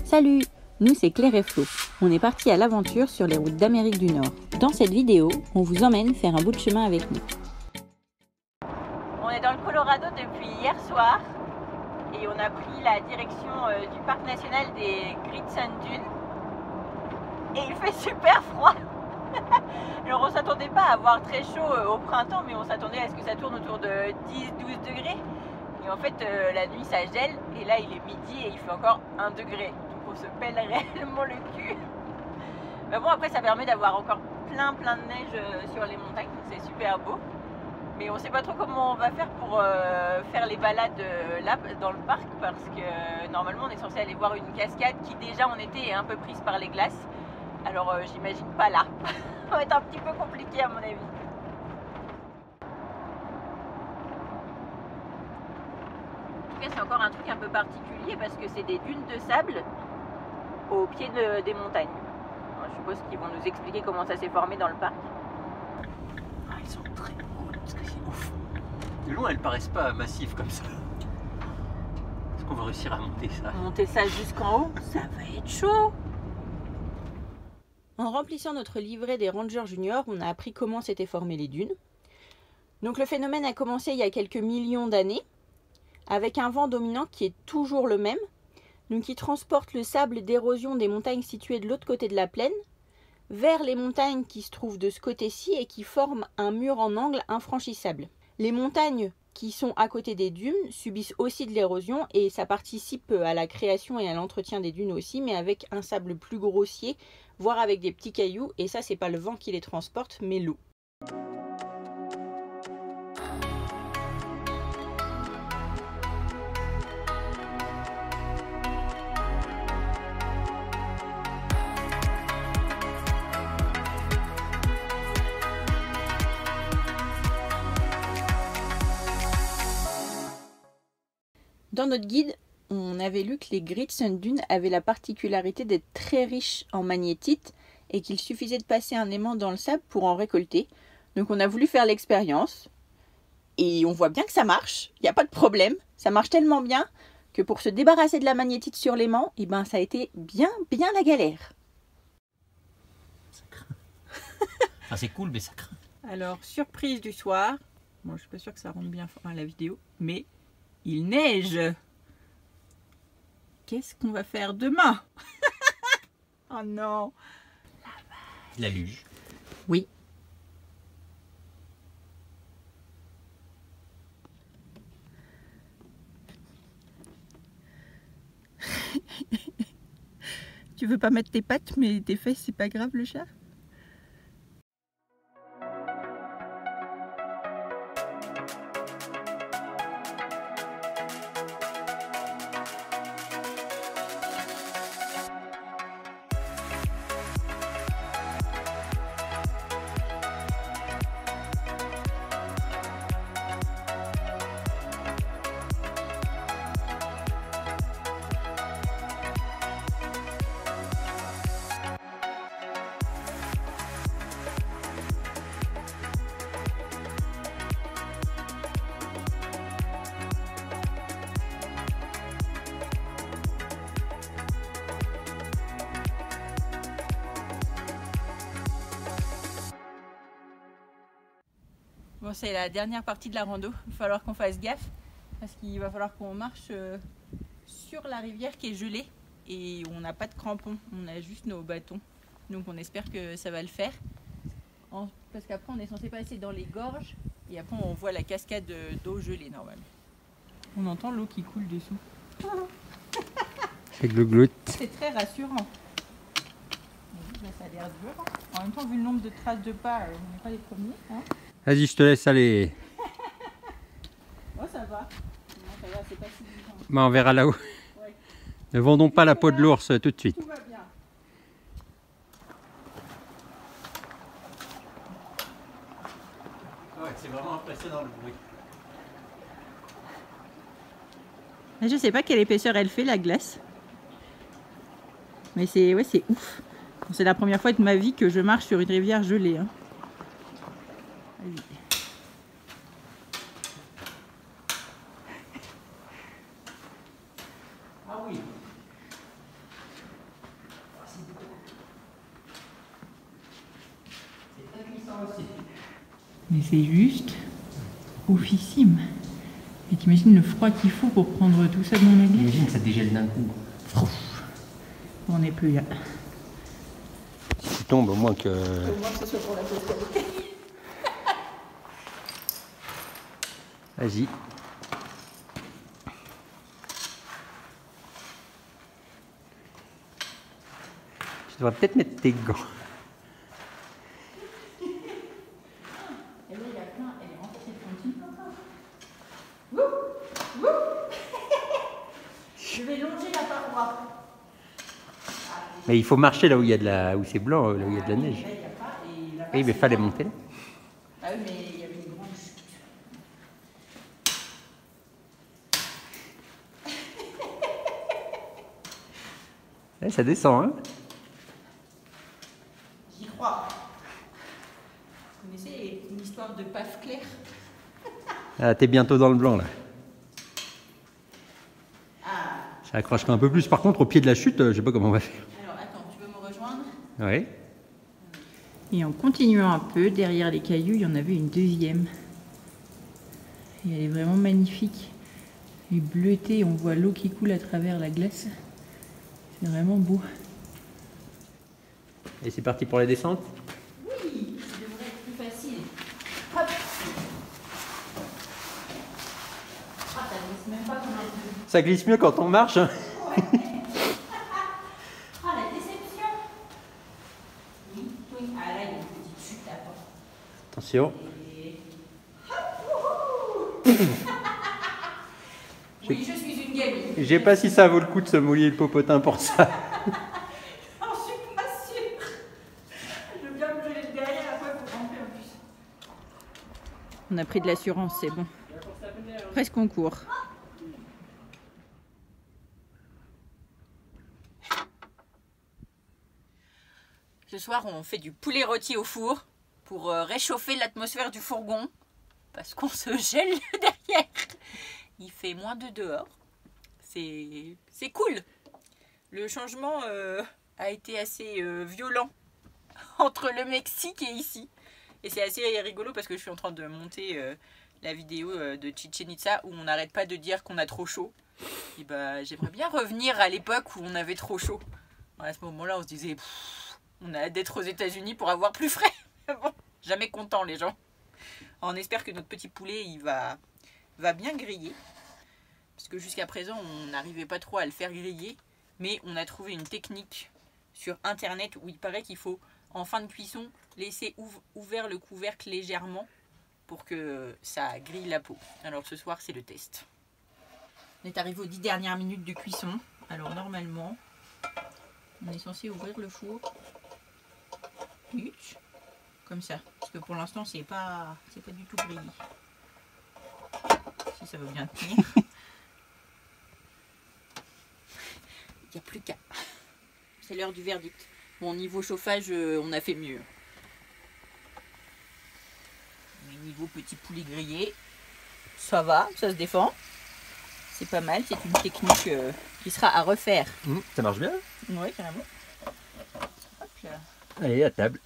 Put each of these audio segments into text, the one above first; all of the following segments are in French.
Salut, nous c'est Claire et Flo. On est partis à l'aventure sur les routes d'Amérique du Nord. Dans cette vidéo, on vous emmène faire un bout de chemin avec nous. On est dans le Colorado depuis hier soir et on a pris la direction du parc national des Great Sand Dunes. Et il fait super froid. Alors on s'attendait pas à avoir très chaud au printemps, mais on s'attendait à ce que ça tourne autour de 10-12 degrés. Et en fait la nuit ça gèle et là il est midi et il fait encore 1 degré. Donc on se pèle réellement le cul. Mais bon, après ça permet d'avoir encore plein de neige sur les montagnes, donc c'est super beau. Mais on sait pas trop comment on va faire pour faire les balades là dans le parc, parce que normalement on est censé aller voir une cascade qui déjà en été est un peu prise par les glaces. Alors j'imagine pas là. Ça va être un petit peu compliqué à mon avis. En tout cas c'est encore un truc un peu particulier parce que c'est des dunes de sable au pied des montagnes. Alors, je suppose qu'ils vont nous expliquer comment ça s'est formé dans le parc. Ah, ils sont très hauts parce que c'est ouf. De loin elles paraissent pas massives comme ça. Est-ce qu'on va réussir à monter ça? Monter ça jusqu'en haut, ça va être chaud. En remplissant notre livret des Rangers Juniors, on a appris comment s'étaient formées les dunes. Donc le phénomène a commencé il y a quelques millions d'années, avec un vent dominant qui est toujours le même, donc qui transporte le sable d'érosion des montagnes situées de l'autre côté de la plaine, vers les montagnes qui se trouvent de ce côté-ci et qui forment un mur en angle infranchissable. Les montagnes qui sont à côté des dunes subissent aussi de l'érosion et ça participe à la création et à l'entretien des dunes aussi, mais avec un sable plus grossier, voire avec des petits cailloux, et ça c'est pas le vent qui les transporte mais l'eau. Dans notre guide, on avait lu que les Great Sand Dunes avaient la particularité d'être très riches en magnétite et qu'il suffisait de passer un aimant dans le sable pour en récolter. Donc on a voulu faire l'expérience et on voit bien que ça marche, il n'y a pas de problème. Ça marche tellement bien que pour se débarrasser de la magnétite sur l'aimant, eh ben, ça a été bien la galère. Ça craint. Enfin, c'est cool mais ça craint. Alors, surprise du soir. Bon, je suis pas sûre que ça rende bien à la vidéo, mais il neige. Qu'est-ce qu'on va faire demain? Oh non. La luge. Oui. Tu veux pas mettre tes pattes, mais tes fesses, c'est pas grave le chat? Bon, c'est la dernière partie de la rando. Il va falloir qu'on fasse gaffe parce qu'il va falloir qu'on marche sur la rivière qui est gelée et on n'a pas de crampons, on a juste nos bâtons. Donc on espère que ça va le faire. Parce qu'après on est censé passer dans les gorges et après on voit la cascade d'eau gelée normalement. On entend l'eau qui coule dessous. C'est glougloute. C'est très rassurant. Là, ça a l'air dur. Hein. En même temps, vu le nombre de traces de pas, on n'est pas les premiers. Hein. Vas-y, je te laisse aller. Oh, ça va. Non, ça va, c'est pas si vivant. Bah, on verra là-haut. Ouais. Ne vendons pas la peau de l'ours tout de suite. Tout va bien. Ouais, c'est vraiment impressionnant le bruit. Je sais pas quelle épaisseur elle fait la glace. Mais c'est c'est ouf. C'est la première fois de ma vie que je marche sur une rivière gelée. Hein. Ah oui. Mais c'est juste oufissime. Et t'imagines le froid qu'il faut pour prendre tout ça dans la glace? Imagine, ça dégèle d'un coup. On n'est plus là. Si tu tombes, au moins que... Au moins que ce soit pour la postérité. Vas-y. Tu devrais peut-être mettre tes gants. Et là, il y a plein, elle est renforcée de continue encore. Wouh! Wouh! Je vais longer la paroi. Mais il faut marcher là où il y a de la, où c'est blanc, là où il y a de la neige. Là, il n'y a pas. Et là-bas, Oui, mais c'est fallait blanc. monter là. Ah oui, mais il y avait une grande chute. Ouais, ça descend, hein. J'y crois. Vous connaissez une histoire de paf clair? Ah, t'es bientôt dans le blanc là. Ah, Ça accrochera un peu plus. Par contre, au pied de la chute, je sais pas comment on va faire. alors attends, tu veux me rejoindre? Oui. Et en continuant un peu, derrière les cailloux, il y en avait une deuxième. Et elle est vraiment magnifique. Elle est bleutée, on voit l'eau qui coule à travers la glace. C'est vraiment beau. Et c'est parti pour les descentes. Oui, ça devrait être plus facile. Hop! Ah, ça glisse même pas comme un peu. Ça glisse mieux quand on marche, hein. Ah, la déception! Oui, oui. Ah, là, il y a une petite chute à part. Attention. Et... Oui, je suis une gamine. Je sais pas si ça vaut le coup de se mouiller le popotin pour ça. J'en suis pas sûre. Je veux bien me geler derrière, après il faut rentrer en plus. On a pris de l'assurance, c'est bon. Presque en cours. Ce soir, on fait du poulet rôti au four pour réchauffer l'atmosphère du fourgon parce qu'on se gèle derrière. Il fait -2 dehors. C'est cool. Le changement a été assez violent entre le Mexique et ici. Et c'est assez rigolo parce que je suis en train de monter la vidéo de Chichen Itza où on n'arrête pas de dire qu'on a trop chaud. Et bah, j'aimerais bien revenir à l'époque où on avait trop chaud. À ce moment-là, on se disait, on a hâte d'être aux États-Unis pour avoir plus frais. Bon, jamais content les gens. On espère que notre petit poulet il va bien griller. Parce que jusqu'à présent, on n'arrivait pas trop à le faire griller. Mais on a trouvé une technique sur internet où il paraît qu'il faut, en fin de cuisson, laisser ouvert le couvercle légèrement pour que ça grille la peau. Alors ce soir, c'est le test. On est arrivé aux 10 dernières minutes de cuisson. Alors normalement, on est censé ouvrir le four. Comme ça. Parce que pour l'instant, c'est pas du tout grillé. Si ça veut bien tenir. Il n'y a plus qu'à. C'est l'heure du verdict. Bon, niveau chauffage, on a fait mieux. Mais niveau petit poulet grillé, ça va, ça se défend. C'est pas mal, c'est une technique qui sera à refaire. Ça marche bien. Ouais, carrément. Hop là. Allez, à table.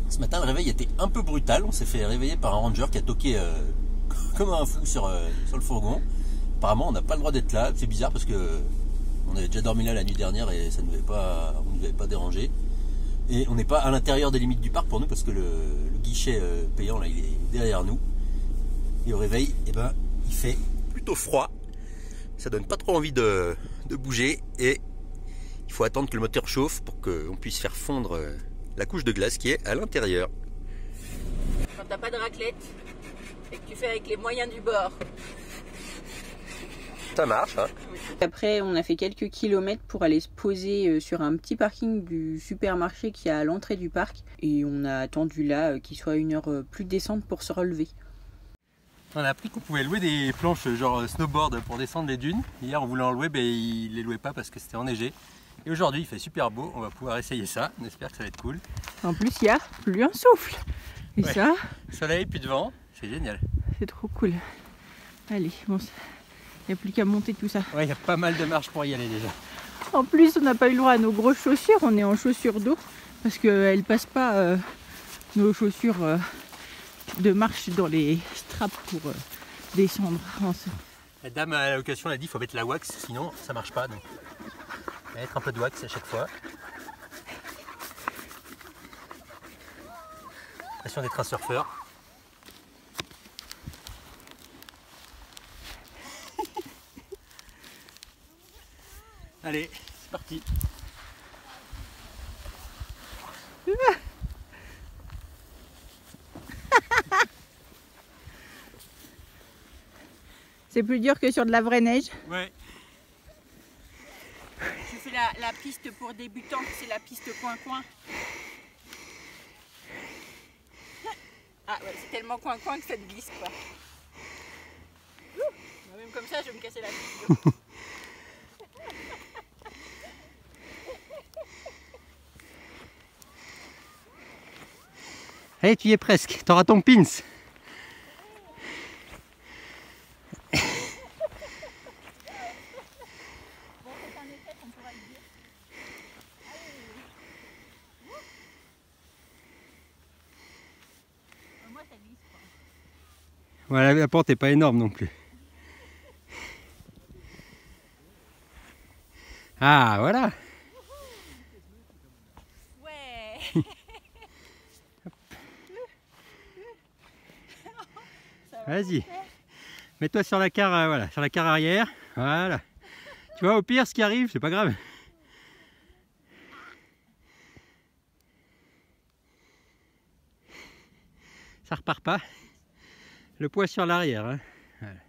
Ce matin, le réveil était un peu brutal. On s'est fait réveiller par un ranger qui a toqué comme un fou sur le fourgon. Apparemment, on n'a pas le droit d'être là. C'est bizarre parce que on avait déjà dormi là la nuit dernière et ça ne nous avait pas dérangé. Et on n'est pas à l'intérieur des limites du parc pour nous parce que le guichet payant là, il est derrière nous. Et au réveil, eh ben, il fait plutôt froid. Ça donne pas trop envie de bouger et il faut attendre que le moteur chauffe pour qu'on puisse faire fondre la couche de glace qui est à l'intérieur. Quand t'as pas de raclette et que tu fais avec les moyens du bord. Ça marche, hein. Après, on a fait quelques kilomètres pour aller se poser sur un petit parking du supermarché qui est à l'entrée du parc. Et on a attendu là qu'il soit une heure plus décente pour se relever. On a appris qu'on pouvait louer des planches genre snowboard pour descendre les dunes. Hier on voulait en louer, mais il les louait pas parce que c'était enneigé. Et aujourd'hui il fait super beau, on va pouvoir essayer ça. On espère que ça va être cool. En plus, il n'y a plus un souffle. Et Ouais. ça, Soleil, puis de vent, c'est génial. c'est trop cool. Allez, bon, il n'y a plus qu'à monter tout ça. Ouais, il y a pas mal de marches pour y aller déjà. En plus, on n'a pas eu le droit à nos grosses chaussures. On est en chaussures d'eau parce qu'elles ne passent pas nos chaussures de marche dans les straps pour descendre. La dame à la location a dit qu'il faut mettre la wax, sinon ça marche pas. Donc, mettre un peu de wax à chaque fois. L'impression d'être un surfeur. Allez, c'est parti. C'est plus dur que sur de la vraie neige. Ouais. Je fais la piste pour débutants, c'est la piste coin-coin. Ah ouais, c'est tellement coin-coin que ça te glisse quoi. Même comme ça, je vais me casser la figure. Allez, tu y es presque, t'auras ton pins. Voilà, la pente n'est pas énorme non plus. Ah, voilà. Ouais. Vas-y. Mets-toi sur la carre, voilà, sur la carre arrière. Voilà. Tu vois, au pire, ce qui arrive, c'est pas grave. Ça repart pas. Le poids sur l'arrière. Hein. Voilà.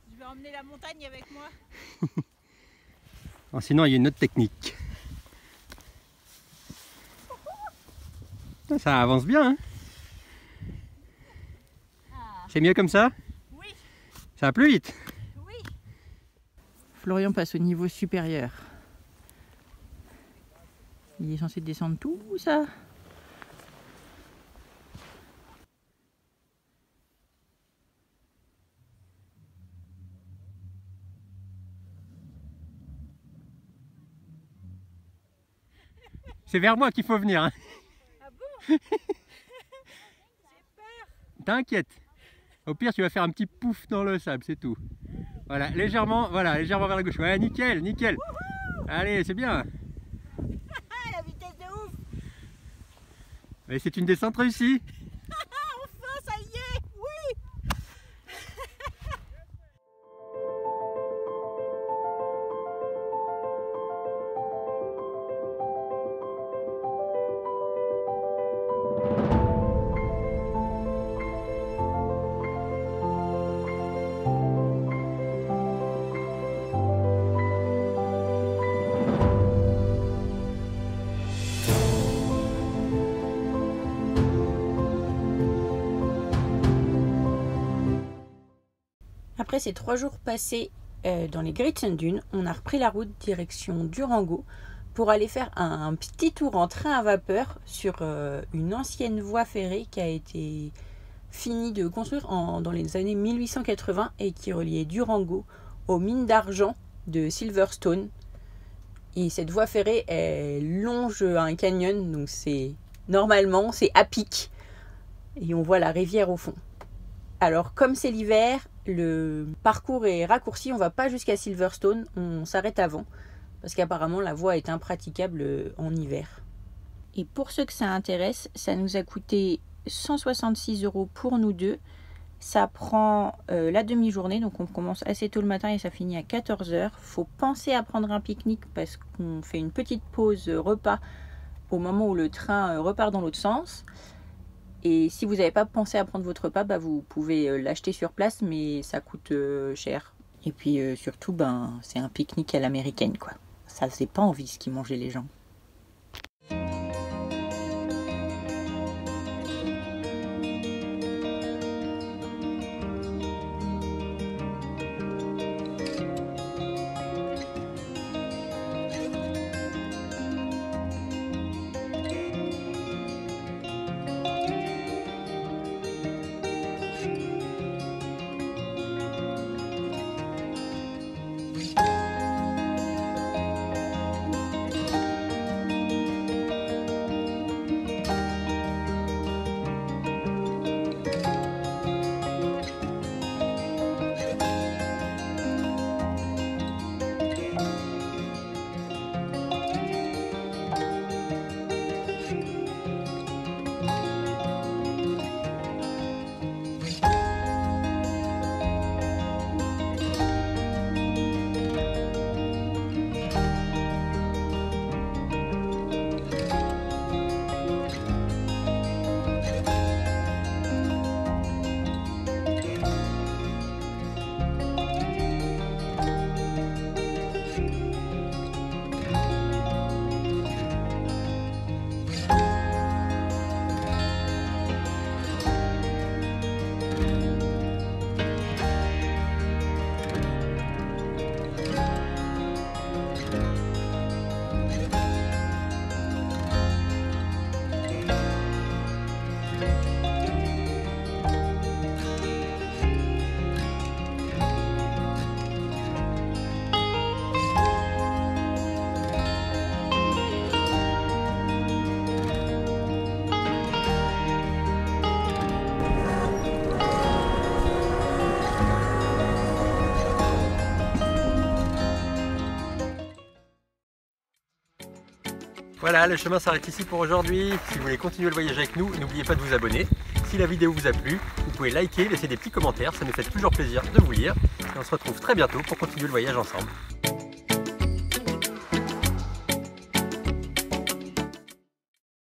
Je vais emmener la montagne avec moi. Bon, sinon, il y a une autre technique. Ça avance bien. Hein. C'est mieux comme ça? Oui. Ça va plus vite. Oui. Florian passe au niveau supérieur. Il est censé descendre tout ça. C'est vers moi qu'il faut venir. Hein. Ah bon? J'ai peur. T'inquiète. Au pire, tu vas faire un petit pouf dans le sable, c'est tout. Voilà, légèrement vers la gauche. Ouais, nickel, nickel. Allez, c'est bien. Ah, la vitesse de ouf. Mais c'est une descente réussie. Enfin, ça y est. Oui. Après ces 3 jours passés dans les Great Sand Dunes, on a repris la route direction Durango pour aller faire un petit tour en train à vapeur sur une ancienne voie ferrée qui a été finie de construire dans les années 1880 et qui reliait Durango aux mines d'argent de Silverstone. Et cette voie ferrée, elle longe un canyon, donc normalement c'est à pic et on voit la rivière au fond. Alors comme c'est l'hiver, le parcours est raccourci, on va pas jusqu'à Silverstone, on s'arrête avant parce qu'apparemment la voie est impraticable en hiver. Et pour ceux que ça intéresse, ça nous a coûté 166 € pour nous deux. Ça prend la demi-journée, donc on commence assez tôt le matin et ça finit à 14 h. Faut penser à prendre un pique-nique parce qu'on fait une petite pause repas au moment où le train repart dans l'autre sens. Et si vous n'avez pas pensé à prendre votre repas, vous pouvez l'acheter sur place, mais ça coûte cher. Et puis surtout, c'est un pique-nique à l'américaine, quoi. Ça faisait pas envie ce qu'ils mangeaient les gens. Voilà, le chemin s'arrête ici pour aujourd'hui. Si vous voulez continuer le voyage avec nous, n'oubliez pas de vous abonner. Si la vidéo vous a plu, vous pouvez liker, laisser des petits commentaires, ça nous fait toujours plaisir de vous lire. Et on se retrouve très bientôt pour continuer le voyage ensemble.